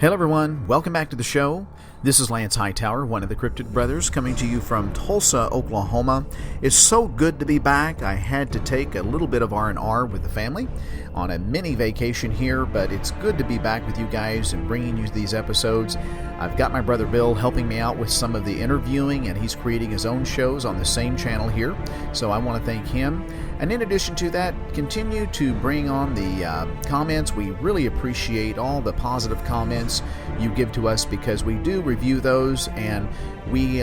Hello everyone, welcome back to the show. This is Lance Hightower, one of the Cryptid brothers, coming to you from Tulsa, Oklahoma. It's so good to be back. I had to take a little bit of R&R with the family on a mini vacation here, but it's good to be back with you guys and bringing you these episodes. I've got my brother Bill helping me out with some of the interviewing, and he's creating his own shows on the same channel here, so I want to thank him. And in addition to that, continue to bring on the comments. We really appreciate all the positive comments you give to us because we do review those, and we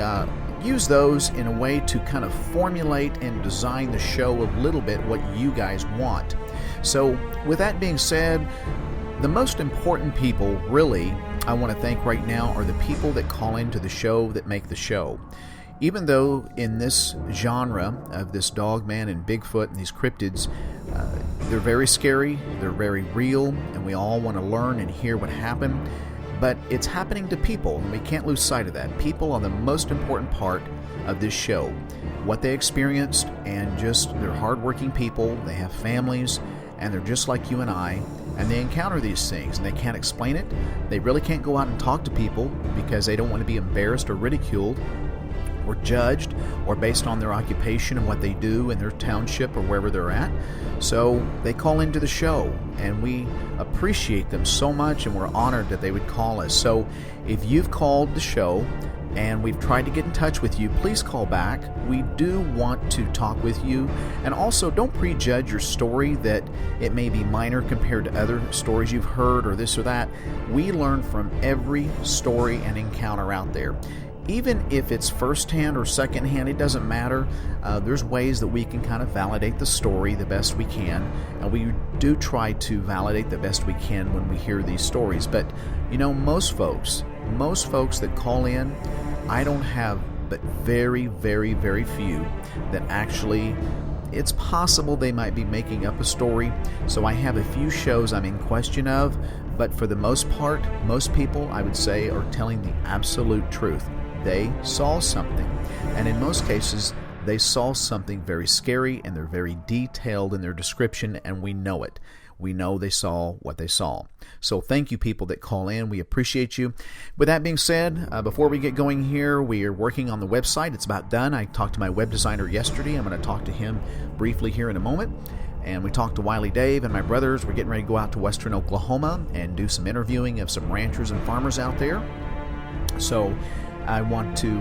use those in a way to kind of formulate and design the show a little bit what you guys want. So with that being said, the most important people really I want to thank right now are the people that call into the show that make the show. Even though in this genre of this dogman and Bigfoot and these cryptids, they're very scary, they're very real, and we all want to learn and hear what happened. But it's happening to people, and we can't lose sight of that. People are the most important part of this show. What they experienced, and just they're hardworking people, they have families, and they're just like you and I, and they encounter these things, and they can't explain it. They really can't go out and talk to people because they don't want to be embarrassed or ridiculed or judged or based on their occupation and what they do in their township or wherever they're at. So they call into the show, and we appreciate them so much, and we're honored that they would call us. So if you've called the show and we've tried to get in touch with you, please call back. We do want to talk with you. And also, don't prejudge your story that it may be minor compared to other stories you've heard or this or that. We learn from every story and encounter out there. Even if it's firsthand or secondhand, it doesn't matter. There's ways that we can kind of validate the story the best we can. And we do try to validate the best we can when we hear these stories. But, you know, most folks that call in, I don't have but very, very, very few that actually, it's possible they might be making up a story. So I have a few shows I'm in question of. But for the most part, most people, I would say, are telling the absolute truth. They saw something, and in most cases they saw something very scary, and they're very detailed in their description, and we know it. We know they saw what they saw. So thank you, people that call in. We appreciate you. With that being said, before we get going here, we are working on the website. It's about done. I talked to my web designer yesterday. I'm going to talk to him briefly here in a moment. And we talked to Wiley Dave and my brothers. We're getting ready to go out to western Oklahoma and do some interviewing of some ranchers and farmers out there. So I want to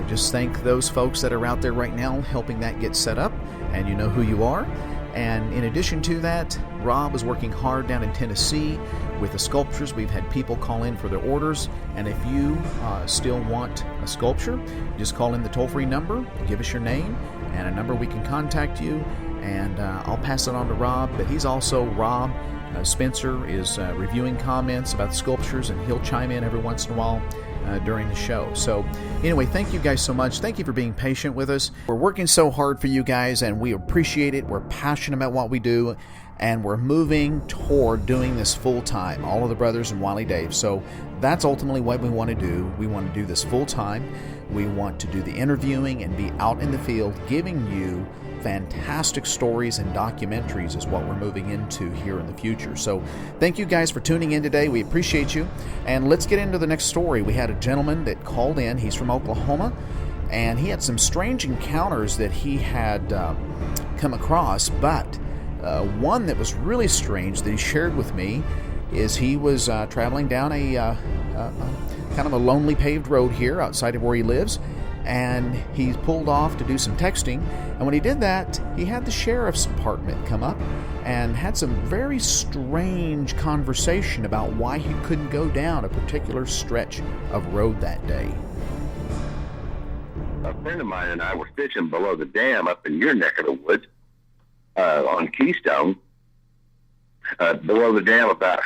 just thank those folks that are out there right now helping that get set up, and you know who you are. And in addition to that, Rob is working hard down in Tennessee with the sculptures. We've had people call in for their orders, and if you still want a sculpture, just call in the toll-free number, give us your name and a number we can contact you, and I'll pass it on to Rob. But he's also, Rob Spencer is reviewing comments about the sculptures, and he'll chime in every once in a while during the show. So anyway, thank you guys so much. Thank you for being patient with us. We're working so hard for you guys, and we appreciate it. We're passionate about what we do, and we're moving toward doing this full time, all of the brothers and Wiley Dave. So that's ultimately what we want to do. We want to do this full time. We want to do the interviewing and be out in the field giving you fantastic stories and documentaries is what we're moving into here in the future. So thank you guys for tuning in today. We appreciate you. And let's get into the next story. We had a gentleman that called in. He's from Oklahoma, and he had some strange encounters that he had come across. But one that was really strange that he shared with me is he was traveling down a kind of a lonely paved road here outside of where he lives, and he pulled off to do some texting. And when he did that, he had the sheriff's department come up and had some very strange conversation about why he couldn't go down a particular stretch of road that day. A friend of mine and I were fishing below the dam up in your neck of the woods on Keystone. Below the dam about,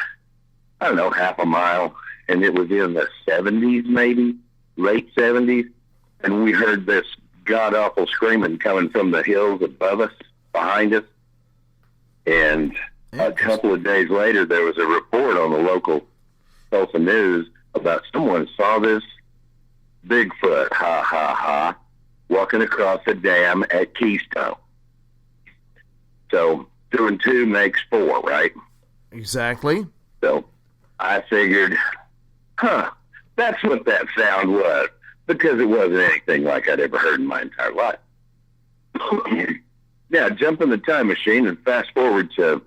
I don't know, half a mile, and it was in the 70s maybe, late 70s. And we heard this god-awful screaming coming from the hills above us, behind us. And a couple of days later, there was a report on the local Tulsa News about someone saw this Bigfoot, walking across the dam at Keystone. So 2 and 2 makes 4, right? Exactly. So I figured, that's what that sound was, because it wasn't anything like I'd ever heard in my entire life. Yeah, jump in the time machine and fast forward to,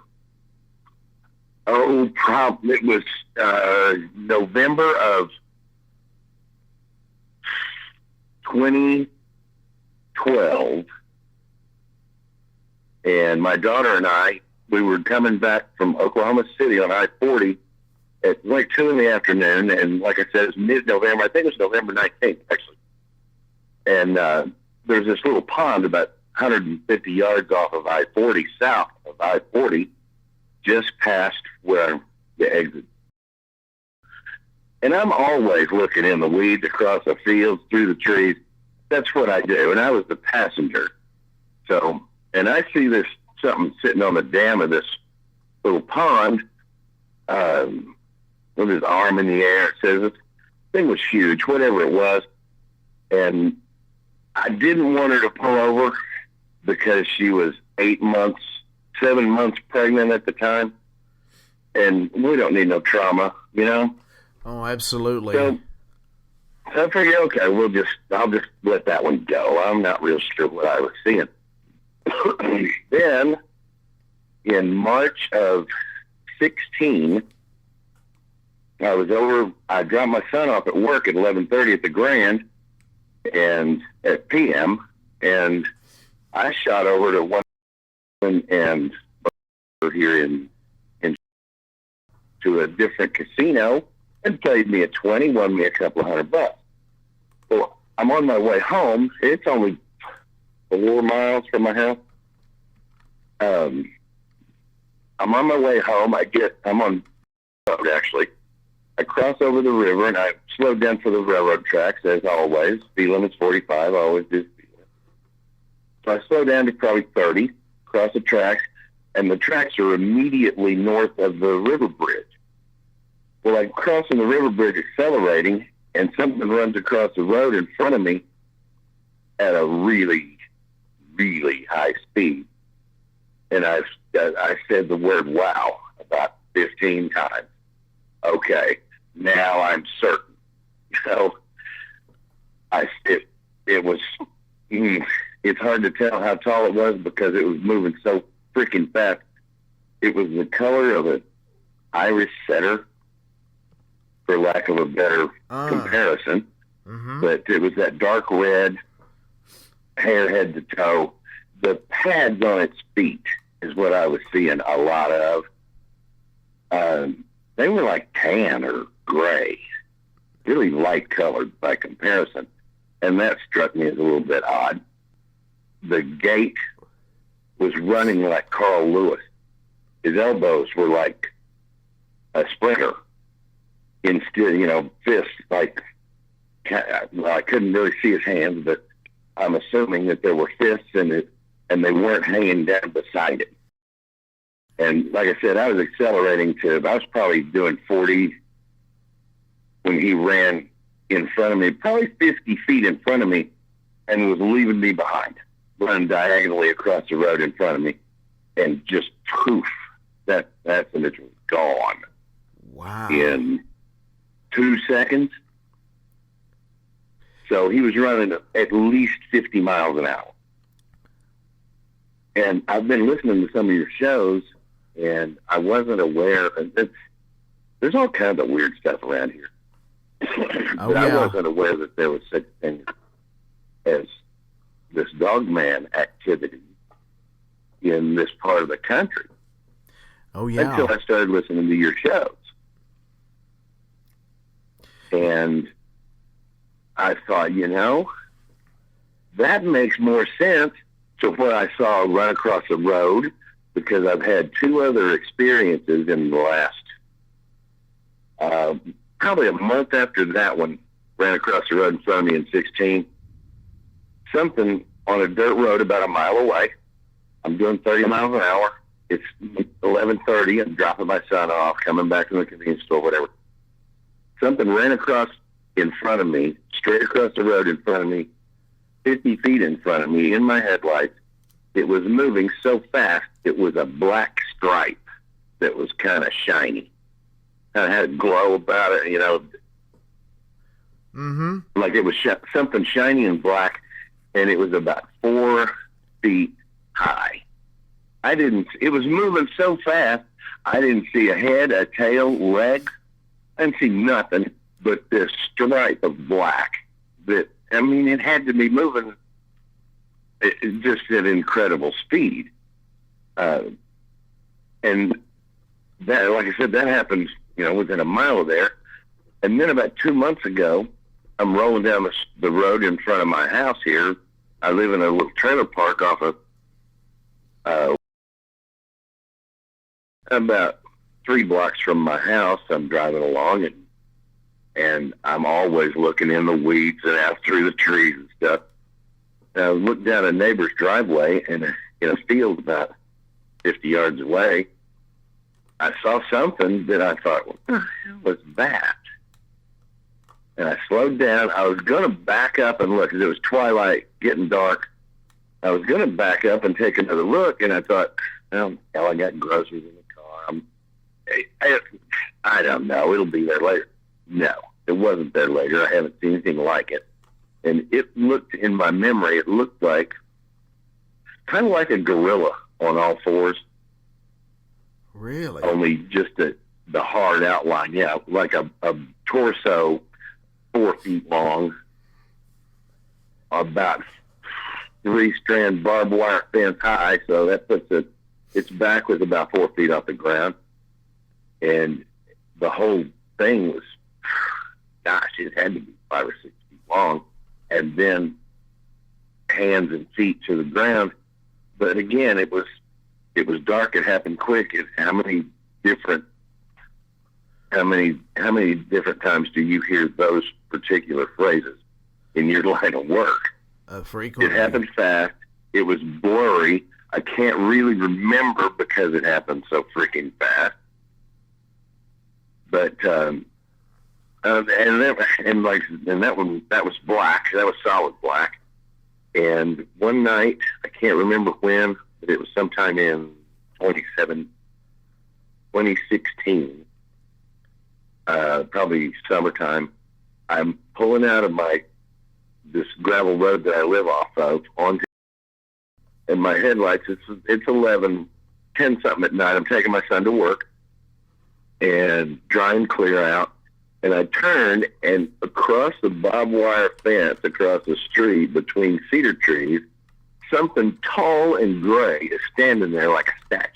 it was November of 2012, and my daughter and I, we were coming back from Oklahoma City on I-40 at like 2 in the afternoon, and like I said, it's mid-November. I think it was November 19th, actually. And there's this little pond about 150 yards off of I-40, south of I-40, just past where the exit. And I'm always looking in the weeds, across the fields, through the trees. That's what I do, and I was the passenger. So, and I see this something sitting on the dam of this little pond, with his arm in the air. It says this thing was huge, whatever it was. And I didn't want her to pull over because she was 7 months pregnant at the time. And we don't need no trauma, you know? Oh, absolutely. So I figured, okay, I'll just let that one go. I'm not real sure what I was seeing. Then, in March of 16, I dropped my son off at work at 11:30 at the Grand and at PM, and I shot over to one and here in to a different casino and played me a 20, won me a couple of $100. Well, I'm on my way home. It's only 4 miles from my house. I'm on my way home. I'm on the road, actually. I cross over the river, and I slowed down for the railroad tracks, as always. Speed limit's 45. I always do speed limit. So I slow down to probably 30, cross the tracks, and the tracks are immediately north of the river bridge. Well, I'm crossing the river bridge, accelerating, and something runs across the road in front of me at a really, really high speed. And I said the word wow about 15 times. Okay, now I'm certain. So it was, it's hard to tell how tall it was because it was moving so freaking fast. It was the color of an Irish setter, for lack of a better comparison. Mm-hmm. But it was that dark red, hair head to toe. The pads on its feet is what I was seeing a lot of. They were like tan or gray, really light colored by comparison. And that struck me as a little bit odd. The gait was running like Carl Lewis. His elbows were like a sprinter. Instead, fists like, well, I couldn't really see his hands, but I'm assuming that there were fists in it, and they weren't hanging down beside it. And like I said, I was accelerating I was probably doing 40 when he ran in front of me, probably 50 feet in front of me, and was leaving me behind, running diagonally across the road in front of me, and just poof, that image was gone. Wow. In 2 seconds. So he was running at least 50 miles an hour. And I've been listening to some of your shows, and I wasn't aware. There's all kinds of weird stuff around here. But I wasn't aware that there was such a thing as this dogman activity in this part of the country. Oh, yeah. Until I started listening to your shows. And I thought, that makes more sense to what I saw run across the road, because I've had 2 other experiences in the last, probably a month after that one ran across the road in front of me in 16. Something on a dirt road about a mile away. I'm doing 30 miles an hour. It's 11:30. I'm dropping my son off, coming back from the convenience store, whatever. Something ran across in front of me, straight across the road in front of me, 50 feet in front of me, in my headlights. It was moving so fast, it was a black stripe that was kind of shiny. Kind of had a glow about it, Mm-hmm. like it was something shiny and black, and it was about 4 feet high. It was moving so fast, I didn't see a head, a tail, legs. I didn't see nothing but this stripe of black that, it had to be moving just at incredible speed. And that, like I said, that happened, within a mile of there. And then about 2 months ago, I'm rolling down the road in front of my house here. I live in a little trailer park off of about 3 blocks from my house. I'm driving along, and I'm always looking in the weeds and out through the trees and stuff. And I looked down a neighbor's driveway, and in a field about 50 yards away, I saw something that I thought, what the hell was that? And I slowed down. I was going to back up and look, because it was twilight, getting dark. I was going to back up and take another look, and I thought, well, hell, I got groceries in the car. I don't know. It'll be there later. No, it wasn't there later. I haven't seen anything like it. And it looked, in my memory, it looked like, kind of like a gorilla on all fours. Really? Only just the hard outline. Yeah, like a torso, 4 feet long, about 3-strand barbed wire fence high, so that puts its back was about 4 feet off the ground. And the whole thing was, gosh, it had to be 5 or 6 feet long. And then hands and feet to the ground. But again, it was dark. It happened quick. How many different times do you hear those particular phrases in your line of work? Frequently. It happened fast. It was blurry. I can't really remember because it happened so freaking fast. But that was black. That was solid black. And one night, I can't remember when, but it was sometime in 2016, probably summertime. I'm pulling out of this gravel road that I live off of onto, and my headlights, it's 10 something at night. I'm taking my son to work and drying clear out. And I turned, and across the barbed wire fence, across the street between cedar trees, something tall and gray is standing there like a statue.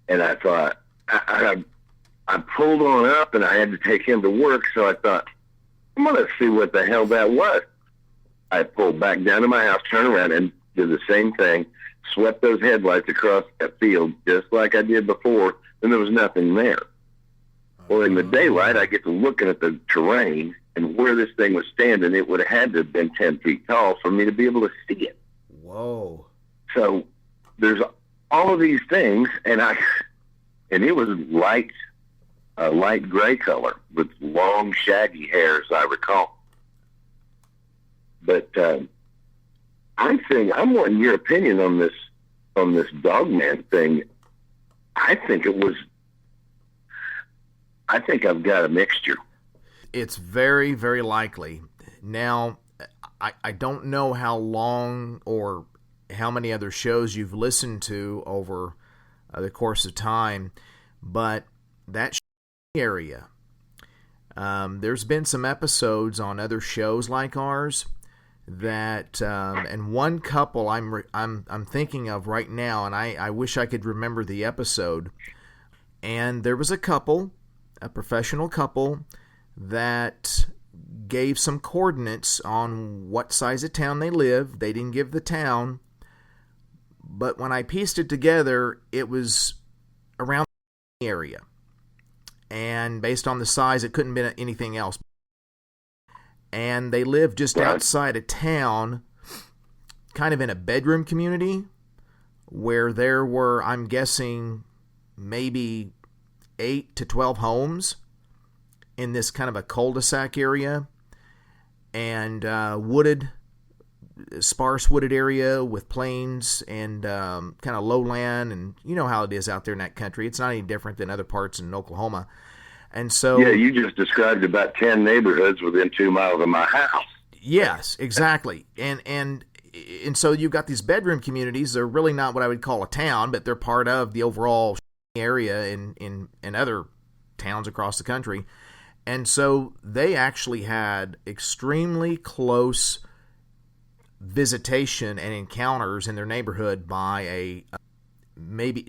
And I thought, I pulled on up, and I had to take him to work, so I thought, I'm going to see what the hell that was. I pulled back down to my house, turned around, and did the same thing, swept those headlights across that field just like I did before, and there was nothing there. Well, in the daylight, I get to looking at the terrain, and where this thing was standing, it would have had to have been 10 feet tall for me to be able to see it. Whoa. So there's all of these things, and it was a light gray color with long, shaggy hair, as I recall. But I'm wanting your opinion on this dogman thing. I think I've got a mixture. It's very, very likely. Now, I don't know how long or how many other shows you've listened to over the course of time, but that area, there's been some episodes on other shows like ours that, and one couple I'm thinking of right now, and I wish I could remember the episode. And there was a professional couple that gave some coordinates on what size of town they lived. They didn't give the town, but when I pieced it together, it was around the area. And based on the size, it couldn't have been anything else. And they lived just outside of town, kind of in a bedroom community, where there were, I'm guessing, maybe 8 to 12 homes in this kind of a cul-de-sac area, and wooded sparse wooded area with plains and kind of lowland, and you know how it is out there in that country. It's not any different than other parts in Oklahoma. And so, yeah, you just described about 10 neighborhoods within 2 miles of my house. Yes, exactly. And so you've got these bedroom communities. They're really not what I would call a town, but they're part of the overall area in other towns across the country. And so they actually had extremely close visitation and encounters in their neighborhood by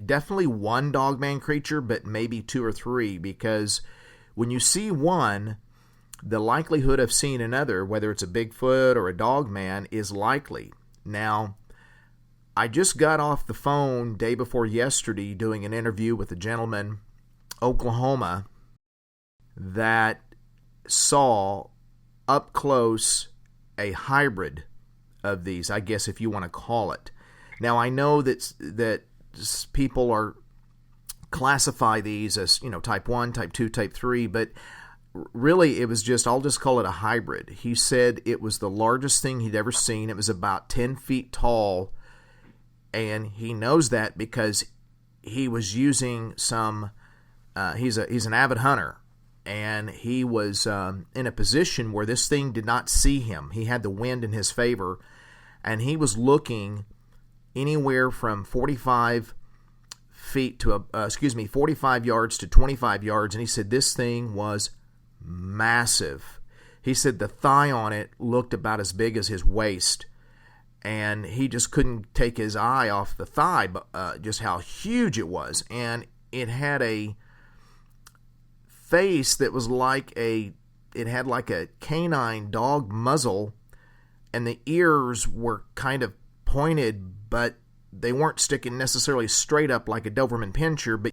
definitely one dogman creature, but maybe two or three, because when you see one, the likelihood of seeing another, whether it's a Bigfoot or a dogman, is likely. Now, I just got off the phone day before yesterday doing an interview with a gentleman, Oklahoma, that saw up close a hybrid of these, I guess if you want to call it. Now, I know that people are classify these as, type 1, type 2, type 3, but really it was I'll just call it a hybrid. He said it was the largest thing he'd ever seen. It was about 10 feet tall, and he knows that because he was using some, he's an avid hunter, and he was in a position where this thing did not see him. He had the wind in his favor, and he was looking anywhere from 45 feet to 45 yards to 25 yards, and he said this thing was massive. He said the thigh on it looked about as big as his waist, and he just couldn't take his eye off the thigh, just how huge it was. And it had a face that was it had like a canine dog muzzle, and the ears were kind of pointed, but they weren't sticking necessarily straight up like a Doberman Pinscher,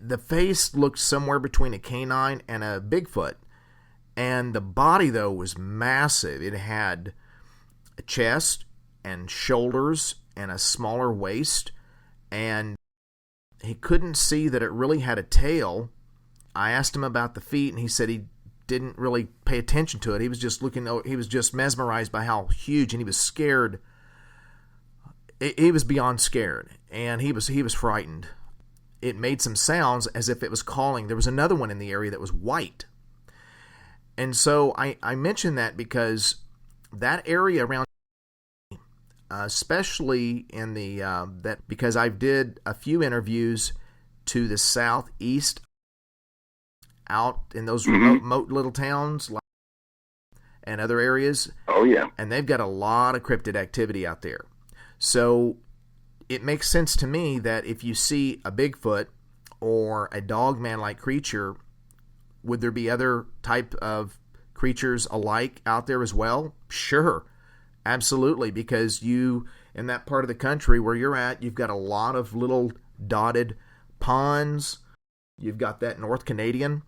the face looked somewhere between a canine and a Bigfoot. And the body, though, was massive. It had a chest and shoulders and a smaller waist, and he couldn't see that it really had a tail. I asked him about the feet, and he said he didn't really pay attention to it. He was just mesmerized by how huge, and he was scared. He was beyond scared, and he was frightened. It made some sounds as if it was calling. There was another one in the area that was white. And so I mention that because that area around, especially in because I did a few interviews to the southeast, out in those remote little towns and other areas. Oh, yeah. And they've got a lot of cryptid activity out there. So it makes sense to me that if you see a Bigfoot or a dogman-like creature, would there be other type of creatures alike out there as well? Sure, absolutely, because in that part of the country where you're at, you've got a lot of little dotted ponds. You've got that North Canadian.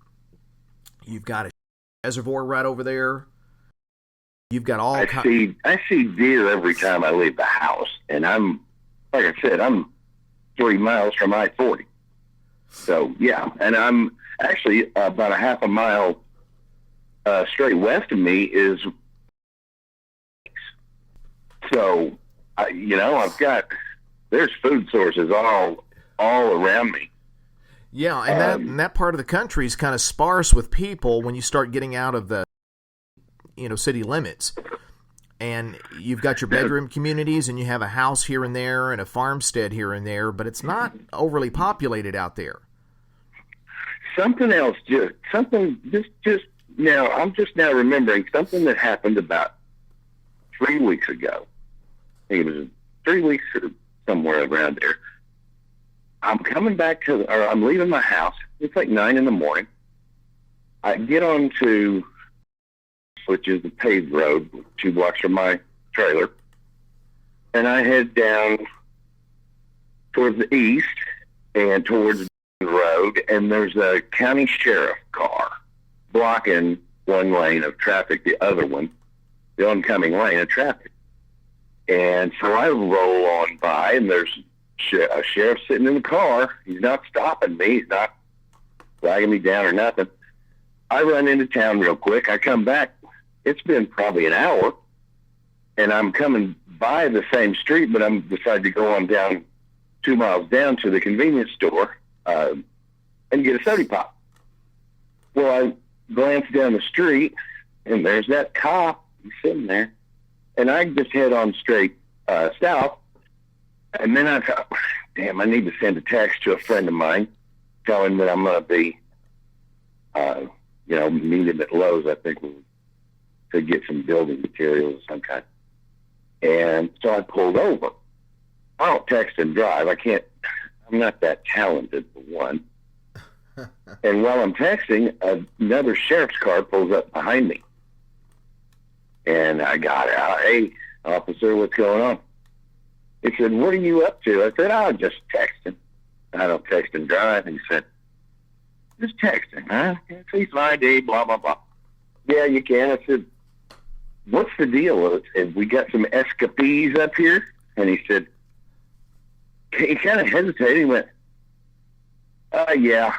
You've got a reservoir right over there. You've got all I see deer every time I leave the house, and like I said, I'm 3 miles from I-40. So, yeah, and I'm actually about a half a mile straight west of me is. So, there's food sources all around me. Yeah, and that part of the country is kind of sparse with people when you start getting out of the city limits. And you've got your bedroom communities, and you have a house here and there and a farmstead here and there, but it's not overly populated out there. Something else, just now, I'm just now remembering something that happened about 3 weeks ago. I think it was 3 weeks or somewhere around there. I'm coming back I'm leaving my house. It's like 9 a.m. I get onto, which is the paved road, 2 blocks from my trailer, and I head down towards the east and towards the road, and there's a county sheriff car blocking one lane of traffic, the other one, the oncoming lane of traffic. And so I roll on by, and there's a sheriff sitting in the car. He's not stopping me. He's not flagging me down or nothing. I run into town real quick. I come back. It's been probably an hour, and I'm coming by the same street, but I'm decided to go on down 2 miles down to the convenience store and get a soda pop. Well, I glanced down the street, and there's that cop sitting there, and I just head on straight south. And then I thought, damn, I need to send a text to a friend of mine, tell him that I'm going to be, meet him at Lowe's. I think to get some building materials of some kind. And so I pulled over. I don't text and drive. I'm not that talented, for one. And while I'm texting, another sheriff's car pulls up behind me. And I got out. Hey, officer, what's going on? He said, what are you up to? I said, I'm just texting. I don't text and drive. And he said, just texting, huh? Face ID, blah, blah, blah. Yeah, you can. I said, what's the deal? And we got some escapees up here. And he said, he kind of hesitated. He went, yeah.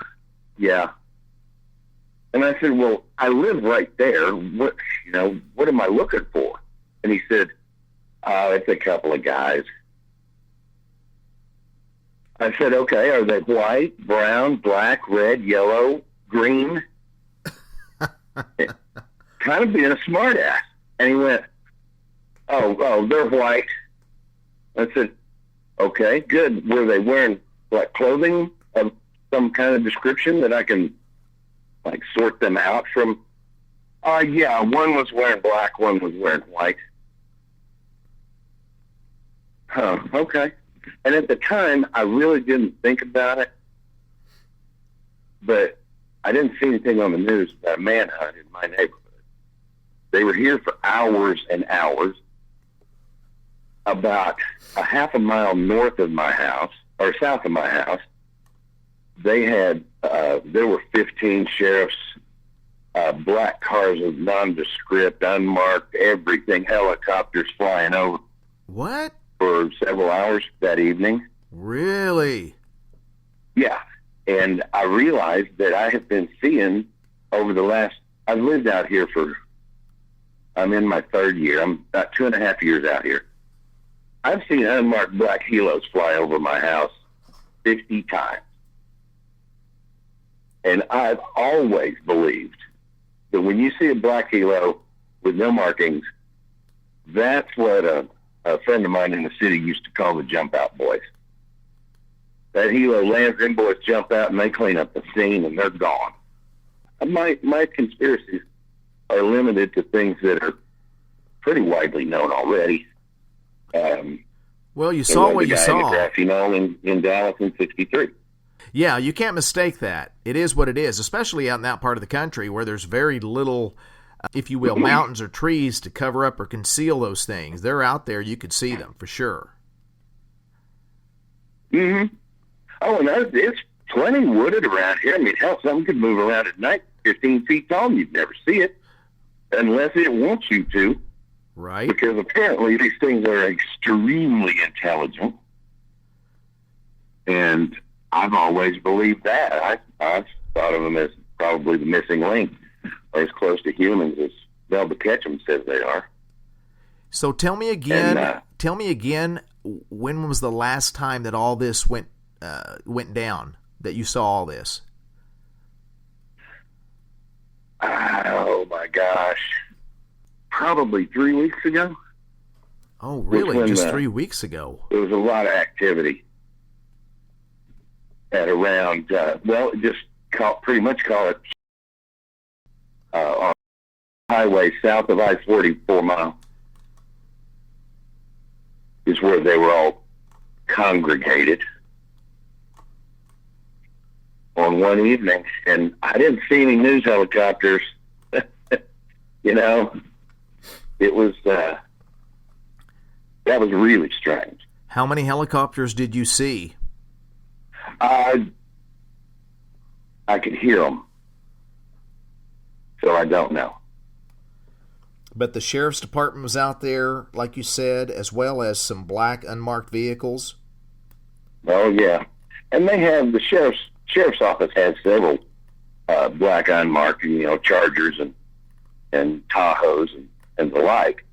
And I said, well, I live right there. What am I looking for? And he said, it's a couple of guys. I said, okay, are they white, brown, black, red, yellow, green? Kind of being a smart ass. And he went, oh, they're white. I said, okay, good. Were they wearing like clothing of some kind of description that I can like sort them out from? Yeah, one was wearing black, one was wearing white. Huh, okay. And at the time, I really didn't think about it, but I didn't see anything on the news about a manhunt in my neighborhood. They were here for hours and hours. About a half a mile north of my house, or south of my house, they had, there were 15 sheriffs, black cars with nondescript, unmarked, everything, helicopters flying over. What? For several hours that evening. Really? Yeah. And I realized that I have been seeing I've lived out here I'm in my third year. I'm about 2.5 years out here. I've seen unmarked black helos fly over my house 50 times. And I've always believed that when you see a black helo with no markings, that's what a friend of mine in the city used to call the jump out boys. That helo lands, them boys jump out and they clean up the scene and they're gone. My conspiracies are limited to things that are pretty widely known already. Well, you saw what you saw. The grassy knoll in Dallas in '63. Yeah, you can't mistake that. It is what it is, especially out in that part of the country where there's very little, if you will, mountains or trees to cover up or conceal those things. They're out there. You could see them for sure. Mm-hmm. Oh, and it's plenty wooded around here. I mean, hell, something could move around at night 15 feet tall and you'd never see it unless it wants you to. Right. Because apparently these things are extremely intelligent. And I've always believed that. I've thought of them as probably the missing link, or as close to humans as Melba Ketchum says they are. So tell me again, when was the last time that all this went down, that you saw all this? Oh, my gosh. Probably 3 weeks ago. Oh, really? Just 3 weeks ago? There was a lot of activity at around, pretty much call it on highway south of I-40, 4 mile, is where they were all congregated on one evening. And I didn't see any news helicopters. It was, that was really strange. How many helicopters did you see? I could hear them, so I don't know. But the sheriff's department was out there, like you said, as well as some black unmarked vehicles. Oh yeah, and they have the sheriff's office has several black unmarked, Chargers and Tahoes and the like.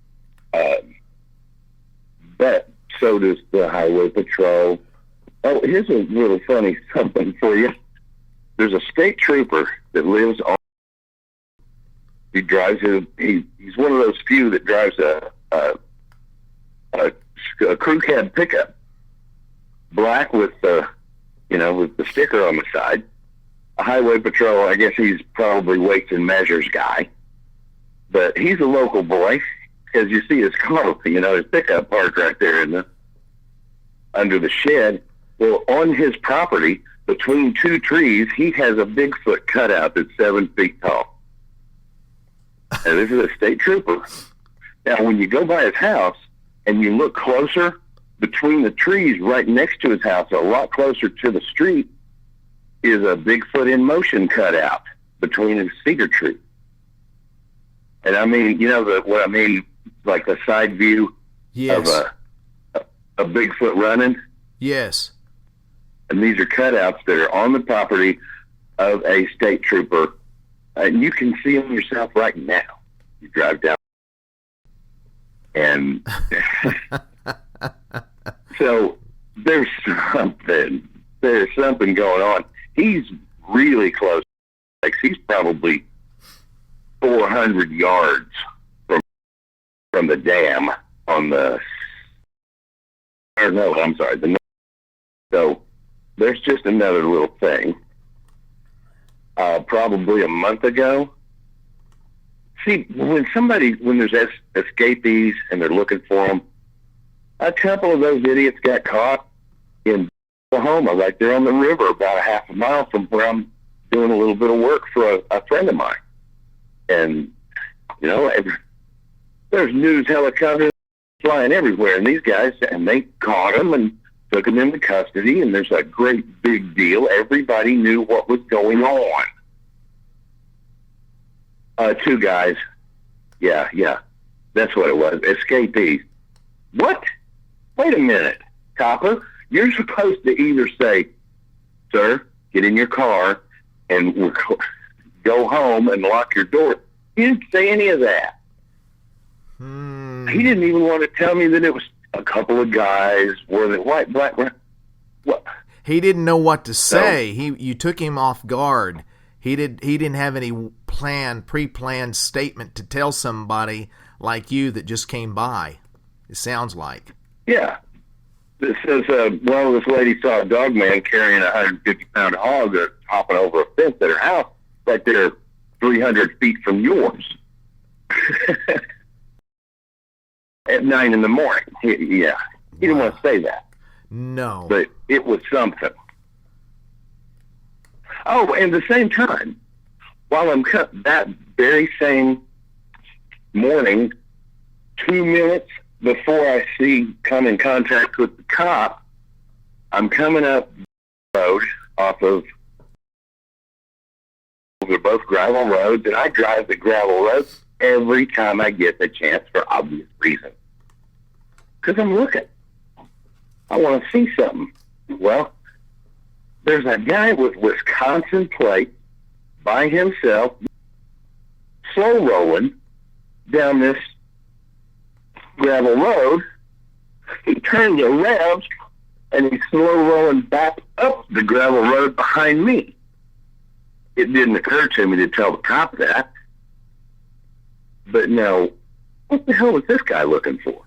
but so does the highway patrol. Oh, here's a little funny something for you. There's a state trooper that lives on. He drives he's one of those few that drives a crew cab pickup, black with with the sticker on the side. A highway patrol. I guess he's probably weights and measures guy, but he's a local boy because you see his car, his pickup parked right there under the shed. Well, on his property, between two trees, he has a Bigfoot cutout that's 7 feet tall. And this is a state trooper. Now, when you go by his house and you look closer, between the trees right next to his house, a lot closer to the street, is a Bigfoot in motion cutout between his cedar tree. And I mean, what I mean, like the side view of a Bigfoot running? Yes. And these are cutouts that are on the property of a state trooper. And you can see them yourself right now. You drive down. And so there's something going on. He's really close. Like, he's probably 400 yards from the dam on the, or no, I'm sorry. So there's just another little thing. Probably a month ago. See, when there's escapees and they're looking for them, a couple of those idiots got caught in Oklahoma, right there on the river, about a half a mile from where I'm doing a little bit of work for a friend of mine. And, there's news helicopters flying everywhere, and these guys, and they caught them and took them into custody, and there's a great big deal. Everybody knew what was going on. 2 guys. Yeah. That's what it was. Escapees. What? Wait a minute, copper. You're supposed to either say, sir, get in your car and go home and lock your door. He didn't say any of that. He didn't even want to tell me that it was a couple of guys, were they white, black, what? He didn't know what to say. You took him off guard. He didn't have any pre-planned statement to tell somebody like you that just came by. It sounds like. Yeah. This says, this lady saw a dog man carrying a 150-pound hog hopping over a fence at her house right there 300 feet from yours. At 9 in the morning. He didn't want to say that. No. But it was something. Oh, and at the same time, while I'm that very same morning, 2 minutes before I come in contact with the cop, I'm coming up the road off of, they're both gravel roads, and I drive the gravel roads every time I get the chance for obvious reasons. Because I'm looking. I want to see something. Well, there's a guy with Wisconsin plate by himself, slow rolling down this gravel road. He turns around and he's slow rolling back up the gravel road behind me. It didn't occur to me to tell the cop that. But no, what the hell was this guy looking for?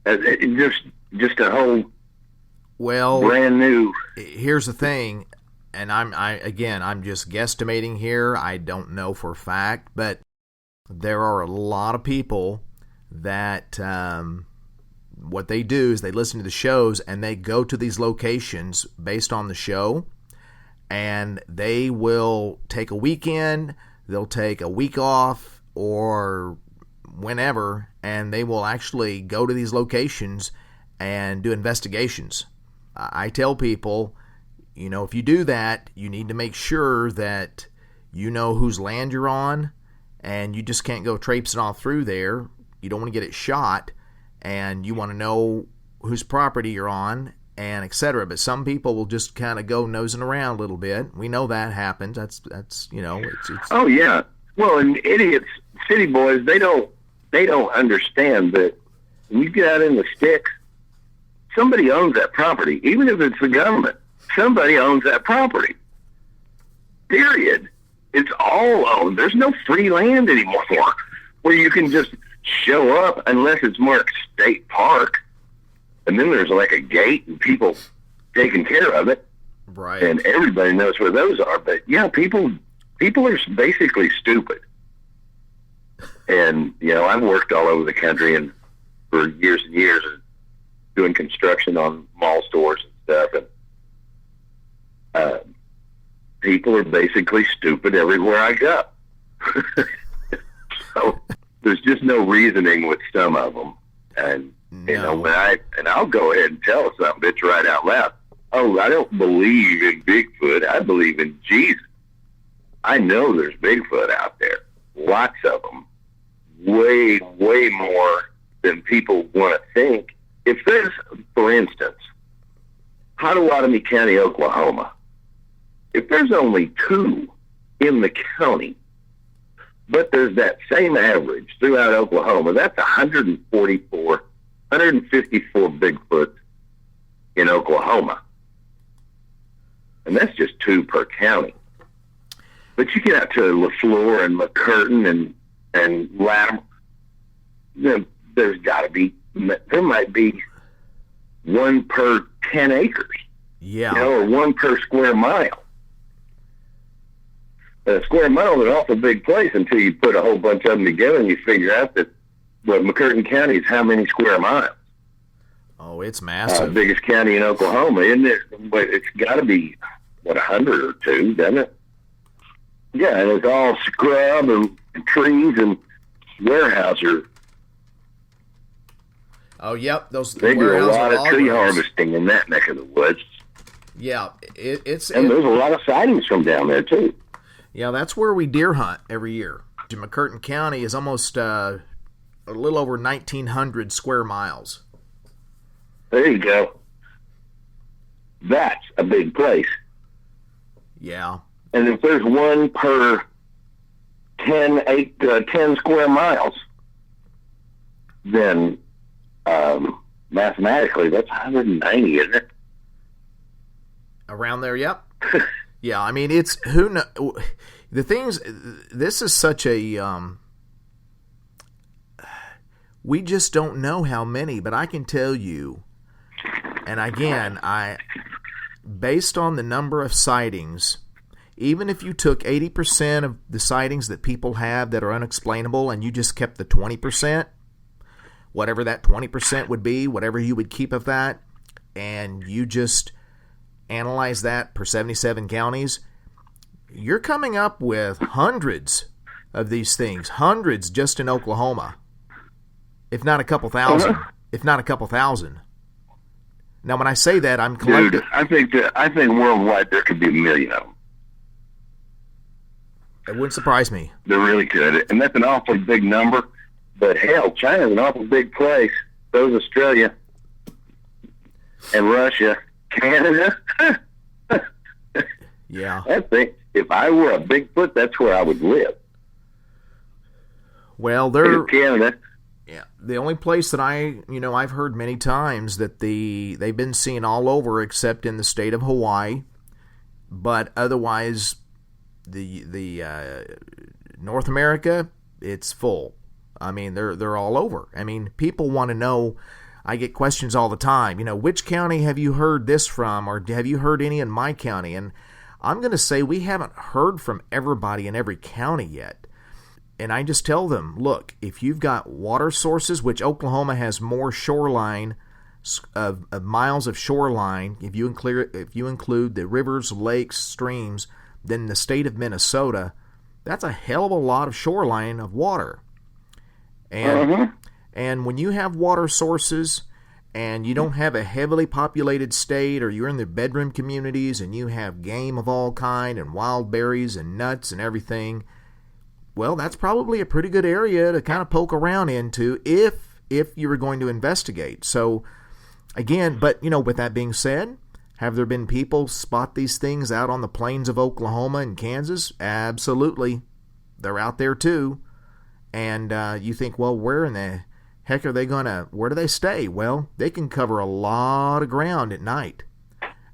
Just a whole brand new. Here's the thing, and I'm just guesstimating here. I don't know for a fact, but there are a lot of people that what they do is they listen to the shows and they go to these locations based on the show, and they will take a weekend, they'll take a week off, or whenever, and they will actually go to these locations and do investigations. I tell people, if you do that, you need to make sure that you know whose land you're on, and you just can't go traipsing all through there. You don't want to get it shot, and you want to know whose property you're on, and etc. But some people will just kind of go nosing around a little bit. We know that happens. That's it's. Oh yeah. Well, and idiots, city boys, they don't understand that You get out in the sticks, somebody owns that property, even if it's the government. Somebody owns that property. Period. It's all owned. There's no free land anymore where you can just show up unless it's marked state park. And then there's like a gate and people taking care of it. Right. And everybody knows where those are. But yeah, people are basically stupid. And, you know, I've worked all over the country and for years and years doing construction on mall stores and stuff. And people are basically stupid everywhere I go. So there's just no reasoning with some of them. And, you know, I'll go ahead and tell some bitch right out loud. Oh, I don't believe in Bigfoot. I believe in Jesus. I know there's Bigfoot out there. Lots of them. Way, way more than people want to think. If there's, for instance, Potawatomi County, Oklahoma, if there's only 2 in the county, but there's that same average throughout Oklahoma, that's 154 Bigfoots in Oklahoma. And that's just 2 per county. But you get out to LaFleur and McCurtain and Latimer, there's got to be, there might be 1 per 10 acres. Yeah. You know, or 1 per square mile. A square mile is an awful big place until you put a whole bunch of them together and you figure out that McCurtain County is how many square miles? Oh, it's massive. Biggest county in Oklahoma, isn't it? But it's got to be, 100 or 2, doesn't it? Yeah, and it's all scrub and trees and warehouses. Oh, yep. Those they do a lot of tree harvesting in that neck of the woods. Yeah, there's a lot of sightings from down there too. Yeah, that's where we deer hunt every year. McCurtain County is almost a little over 1,900 square miles. There you go. That's a big place. Yeah. And if there's 1 per 10 square miles, then mathematically that's 190, isn't it? Around there, yep. Yeah, I mean, it's, who know, the things, this is such a, we just don't know how many, but I can tell you, and again, based on the number of sightings, even if you took 80% of the sightings that people have that are unexplainable and you just kept the 20%, whatever that 20% would be, whatever you would keep of that, and you just analyze that per 77 counties, you're coming up with hundreds of these things, hundreds just in Oklahoma, if not a couple thousand, Now, when I say that, I'm collecting. Dude, I think worldwide there could be 1 million of them. It wouldn't surprise me. There really could, and that's an awfully big number. But hell, China's an awful big place. So is Australia and Russia, Canada. Yeah. I think if I were a Bigfoot, that's where I would live. Well, they're Canada. Yeah, the only place that I've heard many times that they've been seen all over except in the state of Hawaii, but otherwise, the North America, it's full. I mean, they're all over. I mean, people want to know. I get questions all the time. Which county have you heard this from, or have you heard any in my county? And I'm going to say we haven't heard from everybody in every county yet. And I just tell them, look, if you've got water sources, which Oklahoma has more shoreline of miles of shoreline, if you include the rivers, lakes, streams, than the state of Minnesota, that's a hell of a lot of shoreline of water. And when you have water sources and you don't have a heavily populated state, or you're in the bedroom communities and you have game of all kind and wild berries and nuts and everything, well, that's probably a pretty good area to kind of poke around into if you were going to investigate. So, again, but, with that being said, have there been people spot these things out on the plains of Oklahoma and Kansas? Absolutely. They're out there too. And you think, well, where in the Heck, where do they stay? Well, they can cover a lot of ground at night.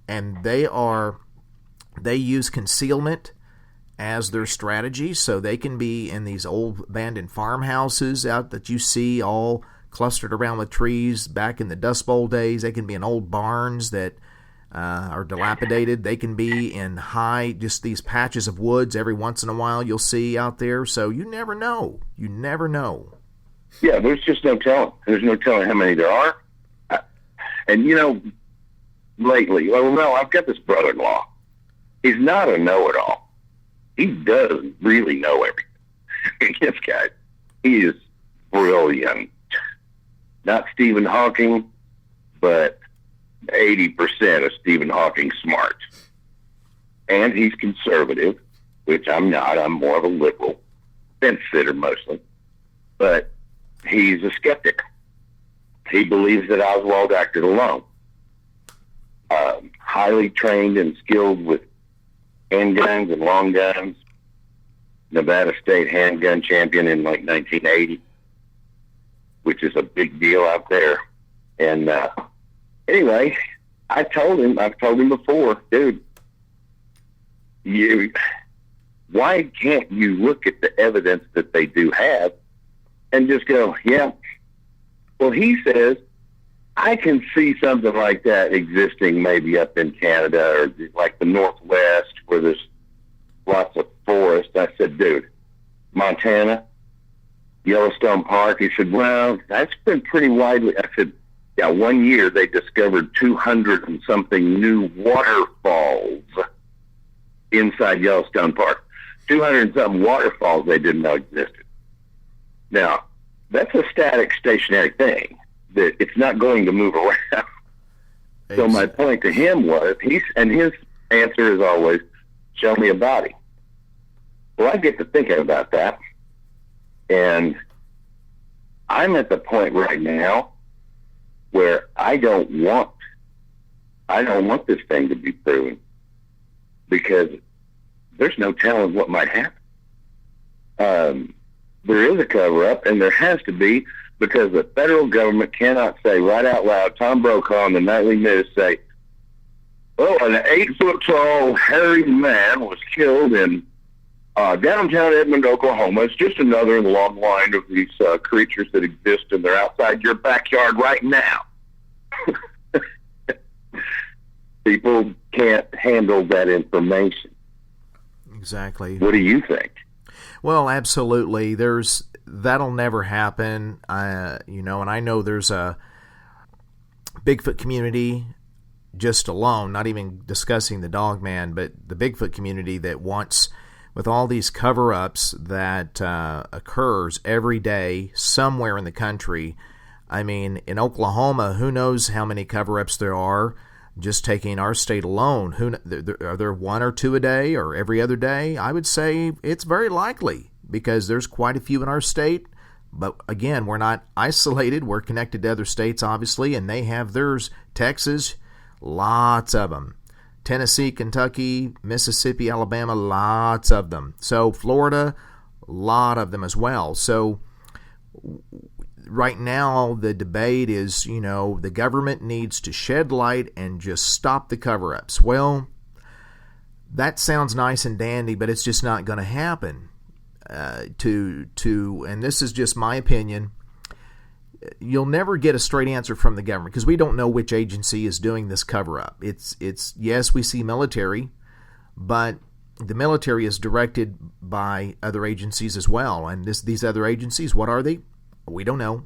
And they use concealment as their strategy, so they can be in these old abandoned farmhouses out that you see all clustered around with trees back in the Dust Bowl days. They can be in old barns that are dilapidated. They can be in just these patches of woods every once in a while you'll see out there. So you never know. You never know. Yeah, there's just no telling. There's no telling how many there are. And, lately, I've got this brother-in-law. He's not a know-it-all. He does really know everything. This guy, he is brilliant. Not Stephen Hawking, but 80% of Stephen Hawking smart. And he's conservative, which I'm not. I'm more of a liberal, fence-sitter mostly. But he's a skeptic. He believes that Oswald acted alone. Highly trained and skilled with handguns and long guns. Nevada State handgun champion in 1980, which is a big deal out there. And anyway, I've told him before, dude, why can't you look at the evidence that they do have and just go, yeah, well, he says, I can see something like that existing maybe up in Canada or like the Northwest where there's lots of forest. I said, dude, Montana, Yellowstone Park. He said, well, that's been pretty widely. I said, yeah, 1 year they discovered 200 and something new waterfalls inside Yellowstone Park. 200 and something waterfalls they didn't know existed. Now, that's a static, stationary thing. That it's not going to move around. So my point to him was, his answer is always, show me a body. Well, I get to thinking about that, and I'm at the point right now where I don't want this thing to be proven because there's no telling what might happen. There is a cover-up, and there has to be, because the federal government cannot say right out loud, Tom Brokaw on the nightly news say, oh, an 8-foot-tall hairy man was killed in downtown Edmond, Oklahoma. It's just another in the long line of these creatures that exist, and they're outside your backyard right now. People can't handle that information. Exactly. What do you think? Well, absolutely. That'll never happen. And I know there's a Bigfoot community just alone, not even discussing the dogman, but the Bigfoot community that wants, with all these cover-ups that occurs every day somewhere in the country. I mean, in Oklahoma, who knows how many cover-ups there are? Just taking our state alone, are there one or two a day or every other day? I would say it's very likely because there's quite a few in our state. But again, we're not isolated. We're connected to other states, obviously, and they have theirs. Texas, lots of them. Tennessee, Kentucky, Mississippi, Alabama, lots of them. So Florida, a lot of them as well. So right now, the debate is, the government needs to shed light and just stop the cover-ups. Well, that sounds nice and dandy, but it's just not going to happen. And this is just my opinion, you'll never get a straight answer from the government because we don't know which agency is doing this cover-up. It's yes, we see military, but the military is directed by other agencies as well. And these other agencies, what are they? We don't know.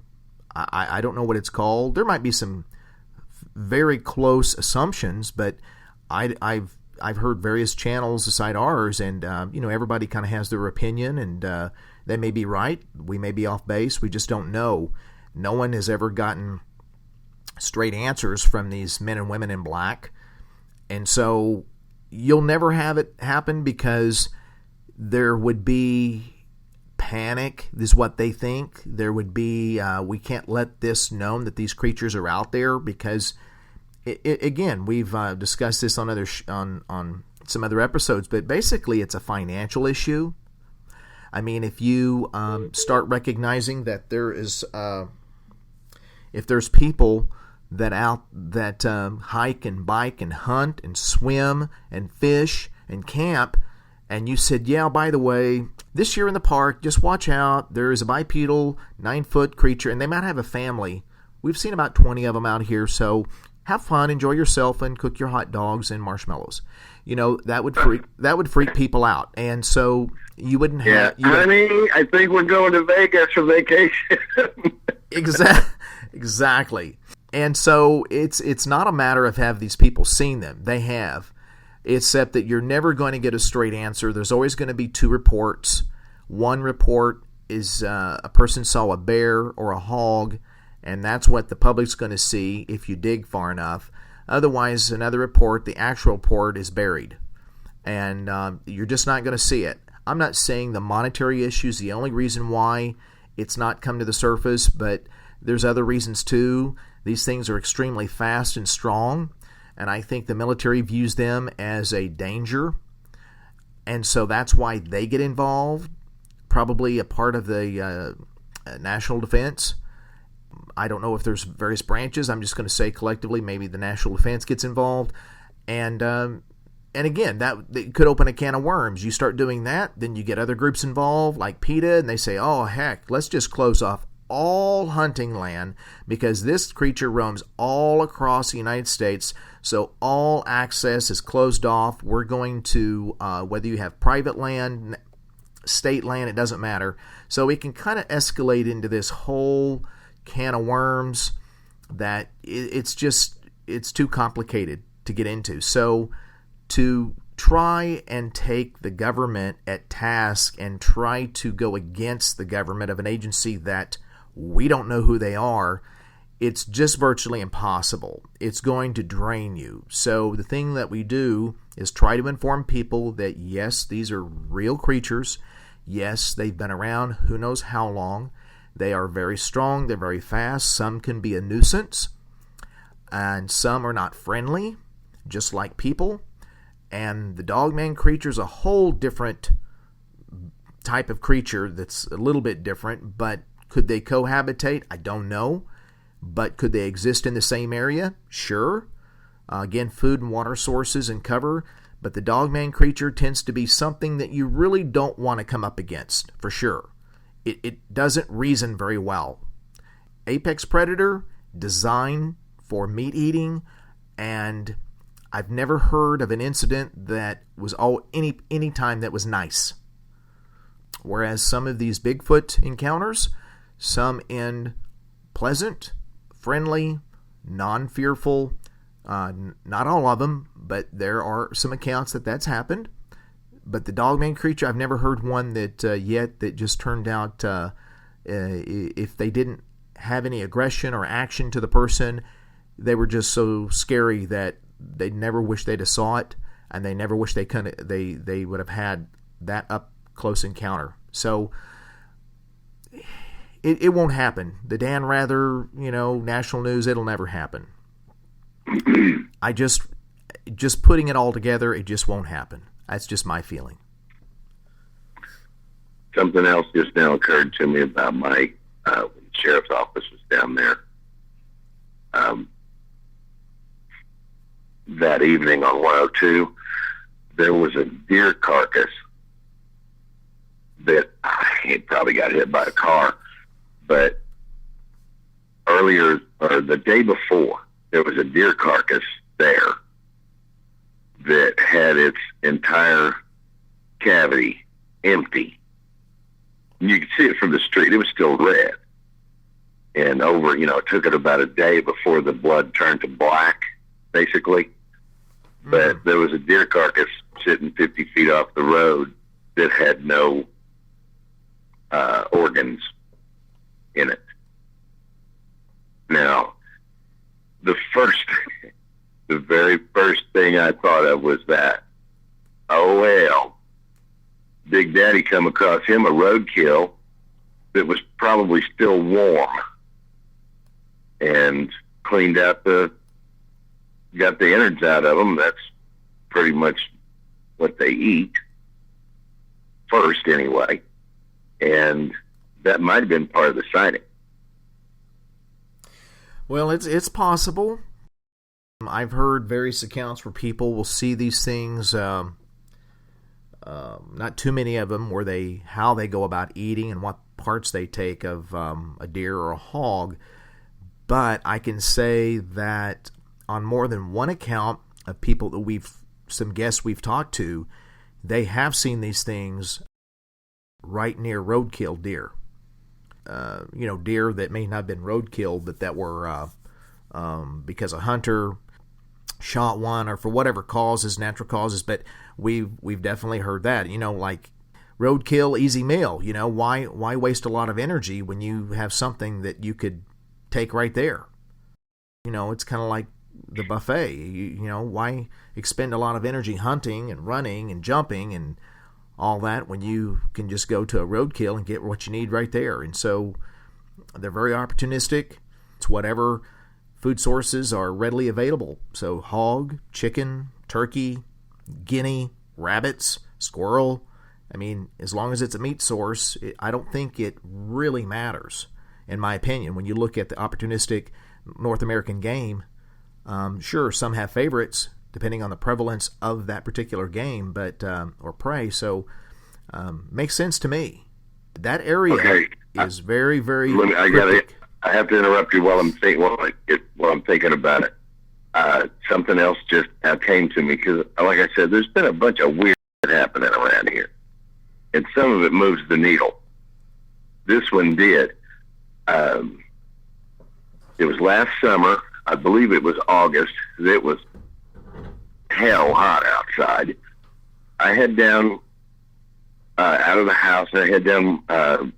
I don't know what it's called. There might be some very close assumptions, but I've heard various channels aside ours, and everybody kind of has their opinion, and they may be right. We may be off base. We just don't know. No one has ever gotten straight answers from these men and women in black, and so you'll never have it happen because there would be panic is what they think. There would be, we can't let this known that these creatures are out there because, again, we've discussed this on on some other episodes, but basically it's a financial issue. I mean, if you start recognizing that there is if there's people that hike and bike and hunt and swim and fish and camp, and you said, yeah, by the way, this year in the park, just watch out, there is a bipedal 9-foot creature, and they might have a family. We've seen about 20 of them out here, so have fun, enjoy yourself, and cook your hot dogs and marshmallows. That would freak people out, and so you wouldn't have. Yeah, honey, I think we're going to Vegas for vacation. Exactly, and so it's not a matter of have these people seen them. They have, except that you're never going to get a straight answer. There's always going to be two reports. One report is a person saw a bear or a hog, and that's what the public's going to see if you dig far enough. Otherwise, another report, the actual report, is buried, and you're just not going to see it. I'm not saying the monetary issue is the only reason why it's not come to the surface, but there's other reasons too. These things are extremely fast and strong, and I think the military views them as a danger, and so that's why they get involved, probably a part of the national defense. I don't know if there's various branches. I'm just going to say collectively maybe the national defense gets involved, and again, that could open a can of worms. You start doing that, then you get other groups involved like PETA, and they say, oh heck, let's just close off all hunting land because this creature roams all across the United States, so all access is closed off. We're going to, whether you have private land, state land, it doesn't matter. So it can kind of escalate into this whole can of worms that it's too complicated to get into. So to try and take the government at task and try to go against the government of an agency that we don't know who they are, it's just virtually impossible. It's going to drain you. So the thing that we do is try to inform people that yes, these are real creatures. Yes, they've been around who knows how long. They are very strong. They're very fast. Some can be a nuisance, and some are not friendly, just like people. And the dogman creature is a whole different type of creature that's a little bit different, but could they cohabitate? I don't know. But could they exist in the same area? Sure. Again, food and water sources and cover. But the dogman creature tends to be something that you really don't want to come up against, for sure. It doesn't reason very well. Apex predator, designed for meat eating, and I've never heard of an incident that was any time that was nice. Whereas some of these Bigfoot encounters, some end pleasant, friendly, non-fearful. Not all of them, but there are some accounts that's happened. But the dogman creature, I've never heard one that just turned out, if they didn't have any aggression or action to the person, they were just so scary that they never wish they'd have saw it, and they never wish they would have had that up close encounter. So it won't happen. The Dan Rather, national news, it'll never happen. I just putting it all together, it just won't happen. That's just my feeling. Something else just now occurred to me about my sheriff's office was down there. That evening on 102, there was a deer carcass that it probably got hit by a car, but earlier or the day before, there was a deer carcass there that had its entire cavity empty. You could see it from the street. It was still red. And it took it about a day before the blood turned to black, basically. Mm-hmm. But there was a deer carcass sitting 50 feet off the road that had no organs in it. Now, the very first thing I thought of was that, oh well, Big Daddy come across him a roadkill that was probably still warm and cleaned out got the innards out of them. That's pretty much what they eat first anyway. And that might have been part of the sighting. Well, it's possible. I've heard various accounts where people will see these things, not too many of them, where how they go about eating and what parts they take of a deer or a hog. But I can say that on more than one account of people that some guests we've talked to, they have seen these things right near roadkill deer. Deer that may not have been roadkill, but that were because a hunter shot one or for whatever causes, natural causes. But we've definitely heard that. Like roadkill, easy meal. Why waste a lot of energy when you have something that you could take right there? It's kind of like the buffet. Why expend a lot of energy hunting and running and jumping and all that when you can just go to a roadkill and get what you need right there? And so they're very opportunistic. It's whatever food sources are readily available. So hog, chicken, turkey, guinea, rabbits, squirrel. I mean, as long as it's a meat source, I don't think it really matters, in my opinion. When you look at the opportunistic North American game, sure, some have favorites depending on the prevalence of that particular game, but or prey. So makes sense to me. That area is very, very. I have to interrupt you while I'm thinking about it. Something else just came to me because, like I said, there's been a bunch of weird shit happening around here, and some of it moves the needle. This one did. It was last summer. I believe it was August. It was hell hot outside. I head down out of the house, and I head down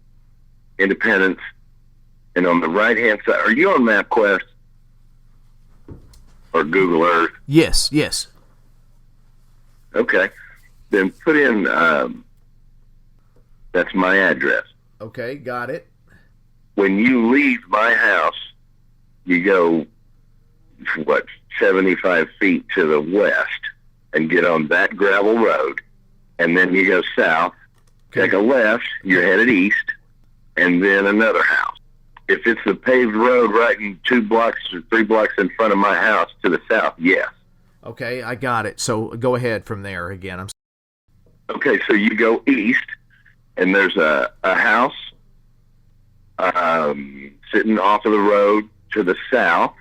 Independence. And on the right-hand side, are you on MapQuest or Google Earth? Yes. Okay. Then put in, that's my address. Okay, got it. When you leave my house, you go, 75 feet to the west and get on that gravel road. And then you go south, take a left, you're headed east, and then another house. If it's a paved road right in 2 blocks or 3 blocks in front of my house to the south, yes. Okay, I got it. So go ahead from there again. Okay, so you go east, and there's a house sitting off of the road to the south,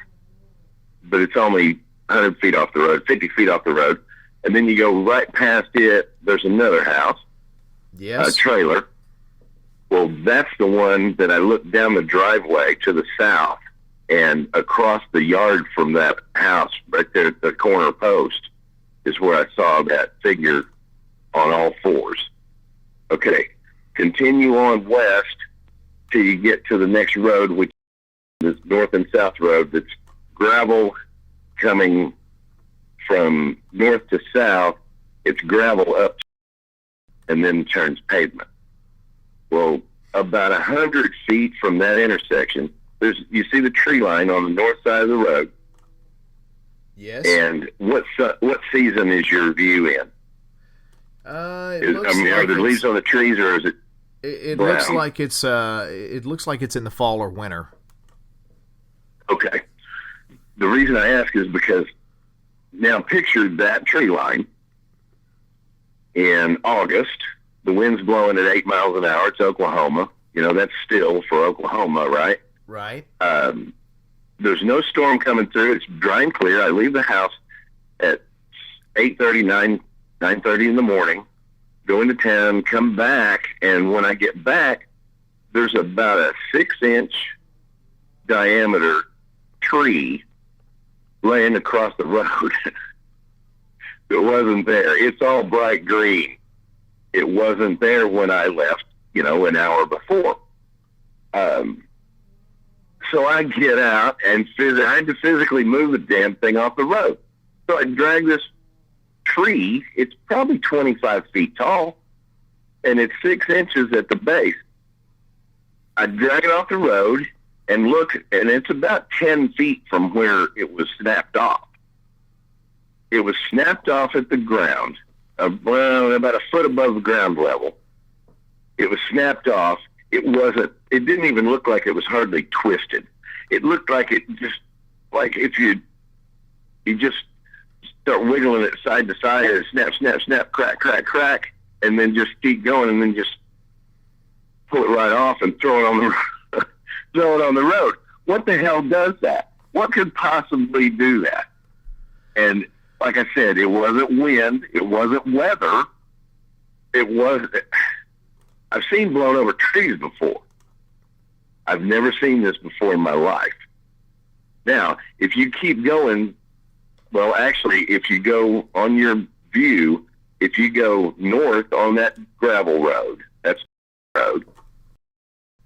but it's only 100 feet off the road, 50 feet off the road. And then you go right past it, there's another house, yes, a trailer. Well, that's the one that I looked down the driveway to the south, and across the yard from that house, right there at the corner post, is where I saw that figure on all fours. Okay, continue on west till you get to the next road, which is north and south road. That's gravel coming from north to south. It's gravel up and then turns pavement. Well, about 100 feet from that intersection, you see the tree line on the north side of the road. Yes. And what season is your view in? Are there leaves on the trees, or is it? It looks like it's. It looks like it's in the fall or winter. Okay. The reason I ask is because now picture that tree line in August. The wind's blowing at 8 miles an hour. It's Oklahoma. That's still for Oklahoma, right? Right. There's no storm coming through. It's dry and clear. I leave the house at 8:30, 9:30 in the morning, go into town, come back, and when I get back, there's about a 6-inch diameter tree laying across the road. It wasn't there. It's all bright green. It wasn't there when I left, an hour before. So I get out and I had to physically move the damn thing off the road. So I drag this tree. It's probably 25 feet tall, and it's 6 inches at the base. I drag it off the road and look, and it's about 10 feet from where it was snapped off. It was snapped off at the ground, about a foot above the ground level. It was snapped off. It didn't even look like it was hardly twisted. it looked like it just, like if you just start wiggling it side to side, and snap, snap, snap, crack, crack, crack, and then just keep going, and then just pull it right off and throw it on the throw it on the road. What the hell does that? What could possibly do that? And like I said, it wasn't wind, it wasn't weather. I've seen blown over trees before. I've never seen this before in my life. Now, if you keep going, well, actually, if you go on your view, if you go north on that gravel road, that's the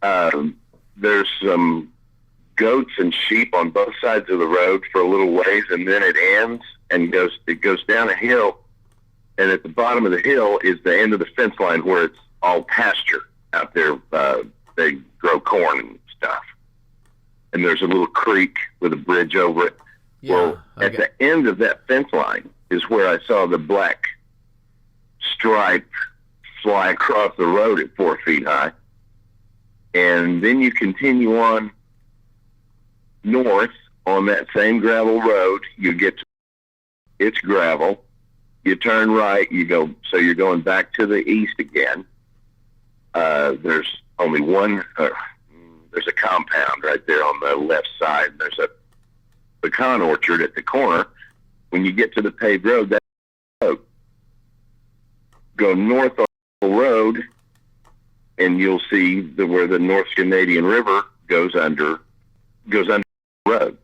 road, there's some goats and sheep on both sides of the road for a little ways, and then it ends and it goes down a hill, and at the bottom of the hill is the end of the fence line where it's all pasture out there. They grow corn and stuff, and there's a little creek with a bridge over it. Yeah, well, at the end of that fence line is where I saw the black stripe fly across the road at 4 feet high. And then you continue on north on that same gravel road. You get to, it's gravel. You turn right, so you're going back to the east again. There's only one, there's a compound right there on the left side. There's a pecan orchard at the corner. When you get to the paved road, that's the road. Go north on the road, and you'll see where the North Canadian River goes under the road.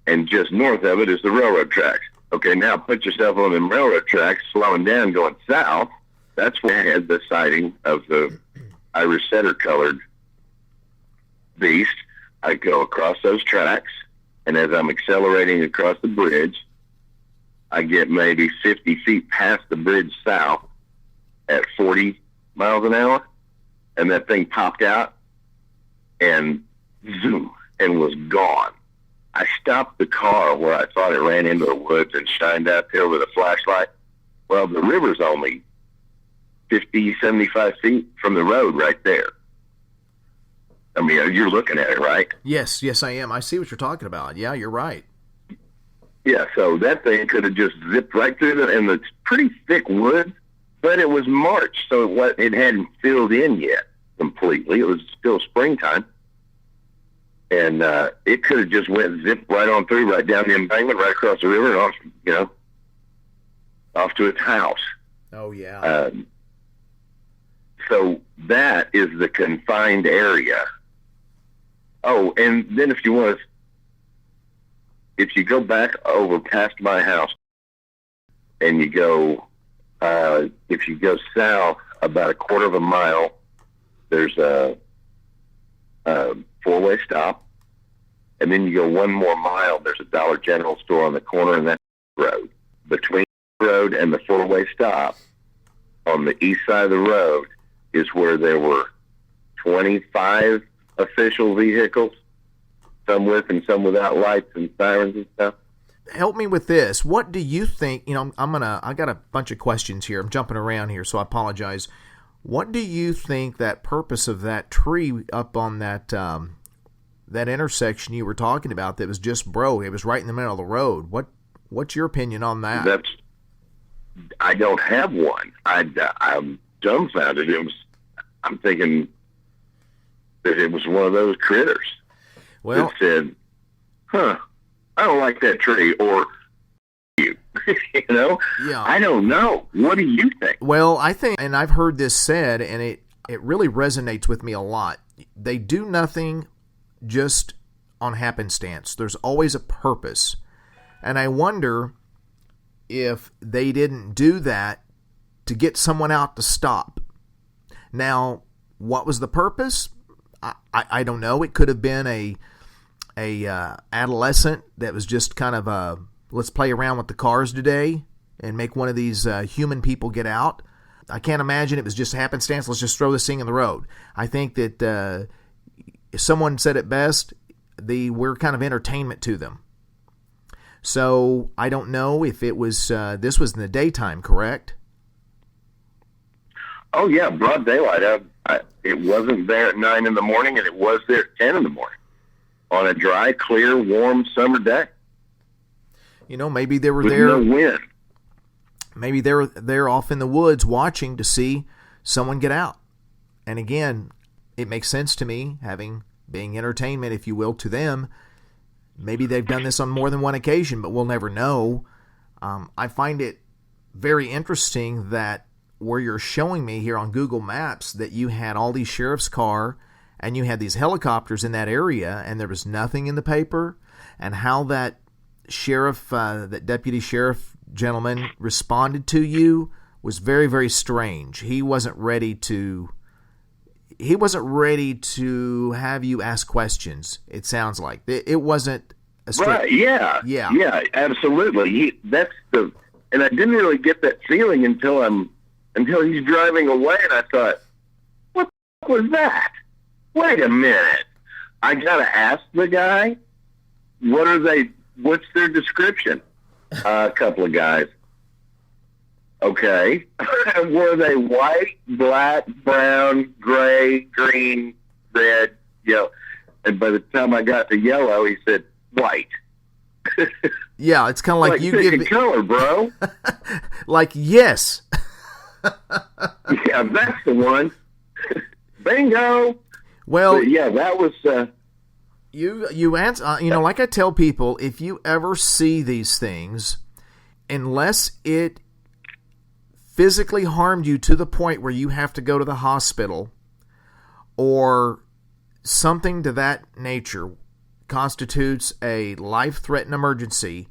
And just north of it is the railroad tracks. Okay, now put yourself on the railroad tracks, slowing down, going south. That's where I had the sighting of the Irish setter-colored beast. I go across those tracks, and as I'm accelerating across the bridge, I get maybe 50 feet past the bridge south at 40 miles an hour, and that thing popped out and zoom, and was gone. I stopped the car where I thought it ran into the woods and shined out there with a flashlight. Well, the river's only 50, 75 feet from the road right there. I mean, you're looking at it, right? Yes, I am. I see what you're talking about. Yeah, you're right. Yeah, so that thing could have just zipped right through and it's pretty thick wood, but it was March, so it hadn't filled in yet completely. It was still springtime. And it could have just went zipped right on through, right down the embankment, right across the river, and off to its house. Oh, yeah. So that is the confined area. Oh, and then if you go back over past my house and you go, if you go south about a quarter of a mile, there's a four-way stop. And then you go one more mile, there's a Dollar General store on the corner, and that's the road. Between the road and the four-way stop, on the east side of the road, is where there were 25 official vehicles, some with and some without lights and sirens and stuff. Help me with this. What do you think? I got a bunch of questions here. I'm jumping around here, so I apologize. What do you think that purpose of that tree up on that intersection you were talking about that was just broke? It was right in the middle of the road. What's your opinion on that? I don't have one. I'm dumbfounded. I'm thinking that it was one of those critters that said, I don't like that tree, or you. Yeah. I don't know. What do you think? Well, I think, and I've heard this said, and it really resonates with me a lot. They do nothing just on happenstance. There's always a purpose. And I wonder if they didn't do that to get someone out to stop. Now, what was the purpose? I don't know. It could have been a adolescent that was just kind of let's play around with the cars today and make one of these human people get out. I can't imagine it was just happenstance. Let's just throw this thing in the road. I think that someone said it best. We're kind of entertainment to them. So I don't know if it was. This was in the daytime, correct? Oh yeah, broad daylight. It wasn't there at 9 in the morning, and it was there at 10 in the morning. on a dry, clear, warm summer day. Maybe they were with there. No wind. Maybe they're off in the woods watching to see someone get out. And again, it makes sense to me, being entertainment, if you will, to them. Maybe they've done this on more than one occasion, but we'll never know. I find it very interesting that where you're showing me here on Google Maps that you had all these sheriff's car and you had these helicopters in that area and there was nothing in the paper, and how that sheriff, that deputy sheriff gentleman responded to you was very, very strange. He wasn't ready to have you ask questions. It sounds like it wasn't a right. Yeah, absolutely. And I didn't really get that feeling until he's driving away, and I thought, what the was that? Wait a minute. I gotta ask the guy, what's their description? A couple of guys. Okay. Were they white, black, brown, gray, green, red, yellow? And by the time I got to yellow, he said, white. Yeah, it's kind of like you pick give a color, bro. Like, yes. Yeah, that's the one. Bingo. Well, but yeah, that was you answer. Like I tell people, if you ever see these things, unless it physically harmed you to the point where you have to go to the hospital, or something to that nature constitutes a life-threatening emergency,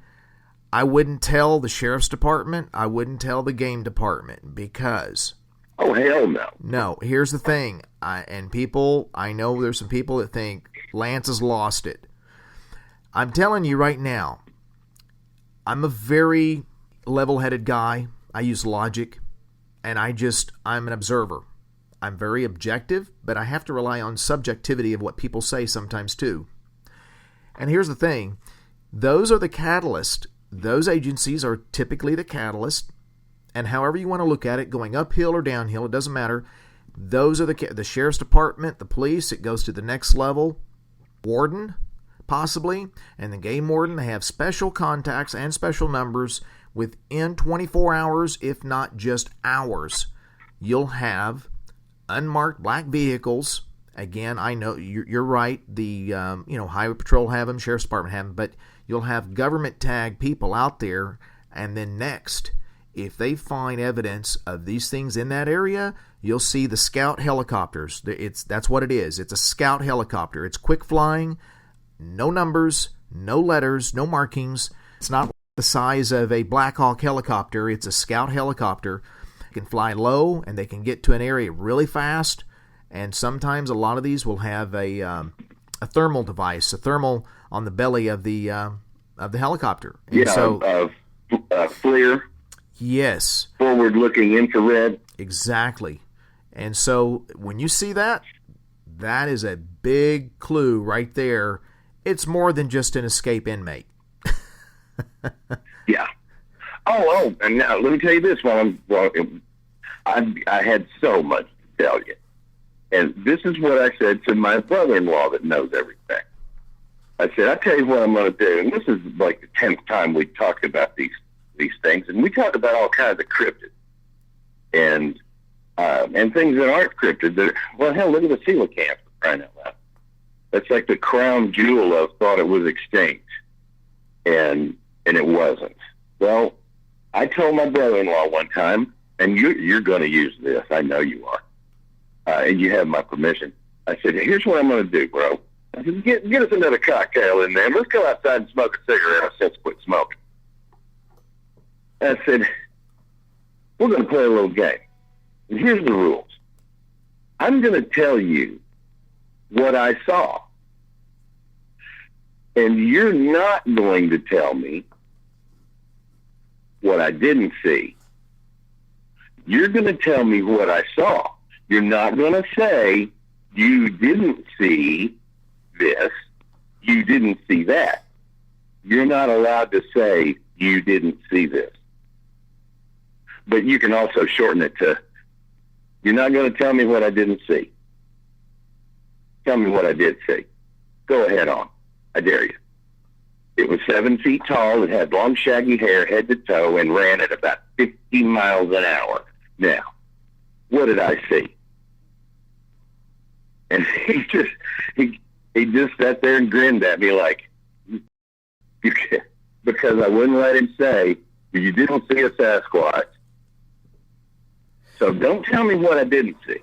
I wouldn't tell the sheriff's department, I wouldn't tell the game department, because... Oh, hell no. No, here's the thing, I know there's some people that think Lance has lost it. I'm telling you right now, I'm a very level-headed guy. I use logic, and I'm an observer. I'm very objective, but I have to rely on subjectivity of what people say sometimes too. And here's the thing, those are the catalyst. Those agencies are typically the catalyst, and however you want to look at it, going uphill or downhill, it doesn't matter. Those are the sheriff's department, the police. It goes to the next level, warden, possibly, and the game warden. They have special contacts and special numbers. Within 24 hours, if not just hours, you'll have unmarked black vehicles. Again, I know you're right. The Highway Patrol have them, Sheriff's Department have them, but you'll have government tag people out there. And then next, if they find evidence of these things in that area, you'll see the scout helicopters. That's what it is. It's a scout helicopter. It's quick flying, no numbers, no letters, no markings. It's not the size of a Black Hawk helicopter. It's a scout helicopter. They can fly low and they can get to an area really fast. And sometimes a lot of these will have a thermal device, a thermal on the belly of the helicopter. And FLIR. Yes. Forward-looking infrared. Exactly. And so when you see that, that is a big clue right there. It's more than just an escape inmate. Yeah. Oh, and now let me tell you this. I had so much to tell you. And this is what I said to my brother-in-law that knows everything. I said, I tell you what I'm going to do. And this is like the 10th time we talked about these things. And we talk about all kinds of cryptid and things that aren't cryptid. Hell, look at the coelacanth, for crying out loud. That's like the crown jewel of thought it was extinct. And it wasn't. Well, I told my brother-in-law one time, and you're going to use this. I know you are. And you have my permission. I said, here's what I'm going to do, bro. I said, get us another cocktail in there. Let's go outside and smoke a cigarette since quit smoking. I said, we're going to play a little game. And here's the rules. I'm going to tell you what I saw. And you're not going to tell me what I didn't see. You're going to tell me what I saw. You're not going to say, you didn't see this, you didn't see that. You're not allowed to say, you didn't see this. But you can also shorten it to, you're not going to tell me what I didn't see. Tell me what I did see. Go ahead on. I dare you. It was 7 feet tall. It had long, shaggy hair, head to toe, and ran at about 50 miles an hour. Now, what did I see? And he just sat there and grinned at me like, you can't, because I wouldn't let him say, you didn't see a Sasquatch. So don't tell me what I didn't see.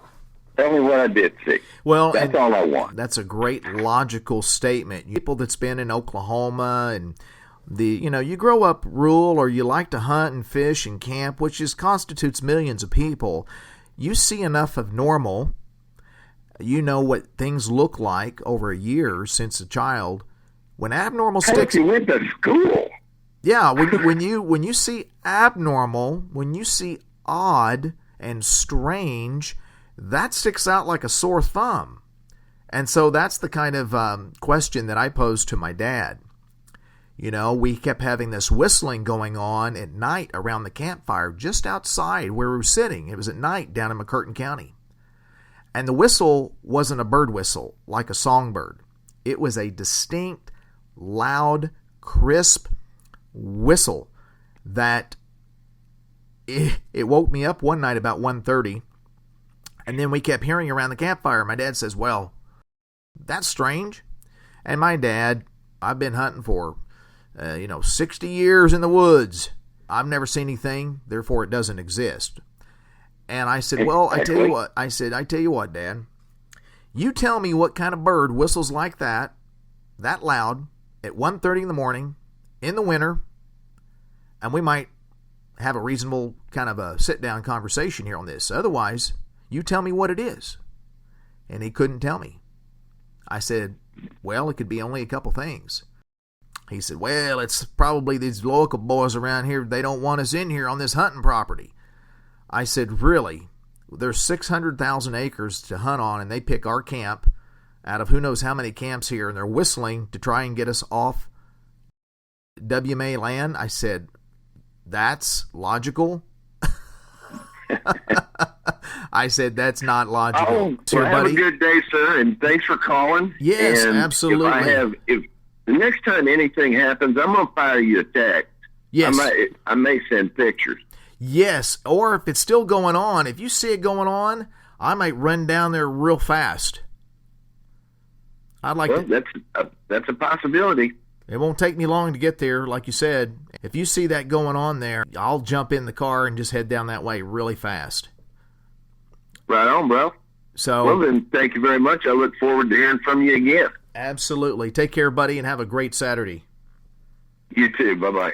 Tell me what I did see. Well, that's all I want. That's a great logical statement. People that's been in Oklahoma and you grow up rural, or you like to hunt and fish and camp, which constitutes millions of people. You see enough of normal. You know what things look like over a year since a child. When abnormal sticks, you went to school. Yeah, when you see abnormal, when you see odd and strange, that sticks out like a sore thumb. And so that's the kind of question that I posed to my dad. We kept having this whistling going on at night around the campfire just outside where we were sitting. It was at night down in McCurtain County. And the whistle wasn't a bird whistle like a songbird. It was a distinct, loud, crisp whistle that it woke me up one night about 1:30. And then we kept hearing around the campfire. My dad says, well, that's strange. And my dad, I've been hunting for 60 years in the woods. I've never seen anything, therefore it doesn't exist. And I said, well, I tell you what, Dad, you tell me what kind of bird whistles like that loud at 1:30 in the morning in the winter, and we might have a reasonable kind of a sit-down conversation here on this. Otherwise, you tell me what it is. And he couldn't tell me. I said, well, it could be only a couple things. He said, well, it's probably these local boys around here. They don't want us in here on this hunting property. I said, really? There's 600,000 acres to hunt on, and they pick our camp out of who knows how many camps here, and they're whistling to try and get us off WMA land? I said, that's logical? I said, that's not logical. Well, have a good day, sir, and thanks for calling. Yes, and absolutely. If the next time anything happens, I'm going to fire you a text. Yes. I may send pictures. Yes, or if it's still going on, if you see it going on, I might run down there real fast. That's a possibility. It won't take me long to get there, like you said. If you see that going on there, I'll jump in the car and just head down that way really fast. Right on, bro. Well, then, thank you very much. I look forward to hearing from you again. Absolutely. Take care, buddy, and have a great Saturday. You too. Bye-bye.